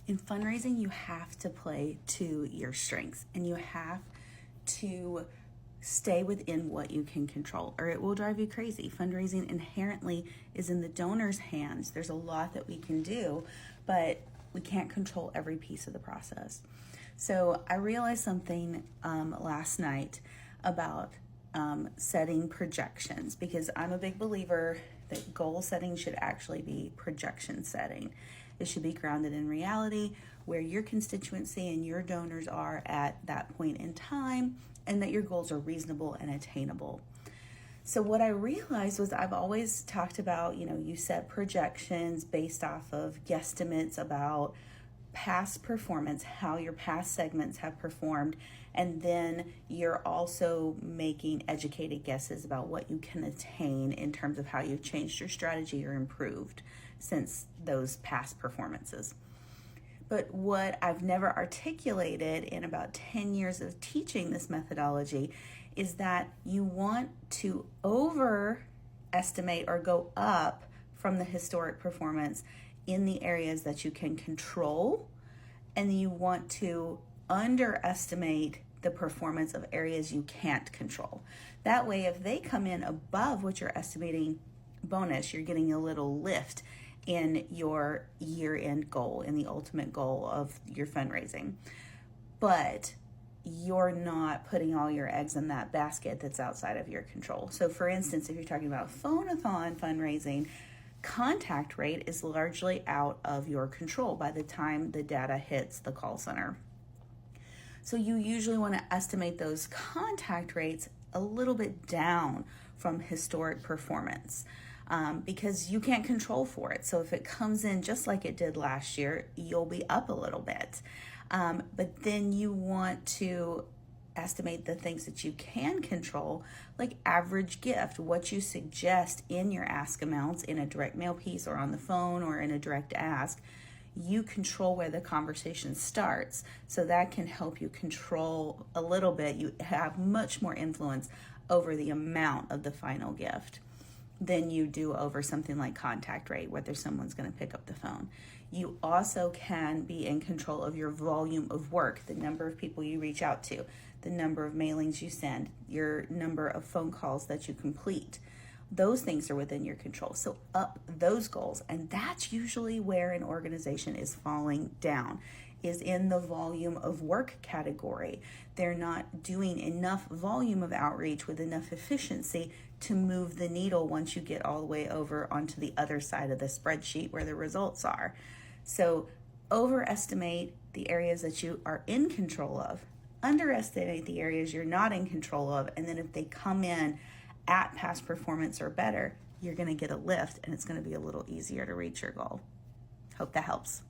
In fundraising, you have to play to your strengths, and you have to stay within what you can control, or it will drive you crazy. Fundraising inherently is in the donor's hands. There's a lot that we can do, but we can't control every piece of the process. So I realized something last night about setting projections, because I'm a big believer that goal setting should actually be projection setting. It should be grounded in reality, where your constituency and your donors are at that point in time, and that your goals are reasonable and attainable. So what I realized was I've always talked about, you set projections based off of guesstimates about past performance, how your past segments have performed, and then you're also making educated guesses about what you can attain in terms of how you've changed your strategy or improved since those past performances. But what I've never articulated in about 10 years of teaching this methodology is that you want to overestimate or go up from the historic performance in the areas that you can control, and you want to underestimate the performance of areas you can't control. That way, if they come in above what you're estimating bonus, you're getting a little lift in your year-end goal, in the ultimate goal of your fundraising. But you're not putting all your eggs in that basket that's outside of your control. So for instance, if you're talking about phone-a-thon fundraising, contact rate is largely out of your control by the time the data hits the call center. So you usually want to estimate those contact rates a little bit down from historic performance, because you can't control for it. So if it comes in just like it did last year, you'll be up a little bit. But then you want to estimate the things that you can control, like average gift, what you suggest in your ask amounts in a direct mail piece or on the phone or in a direct ask. You control where the conversation starts, so that can help you control a little bit. You have much more influence over the amount of the final gift than you do over something like contact rate, whether someone's going to pick up the phone. You also can be in control of your volume of work, the number of people you reach out to, the number of mailings you send, your number of phone calls that you complete. Those things are within your control. So up those goals, and that's usually where an organization is falling down, is in the volume of work category. They're not doing enough volume of outreach with enough efficiency to move the needle once you get all the way over onto the other side of the spreadsheet where the results are. So overestimate the areas that you are in control of, underestimate the areas you're not in control of, and then if they come in at past performance or better, you're going to get a lift, and it's going to be a little easier to reach your goal. Hope that helps.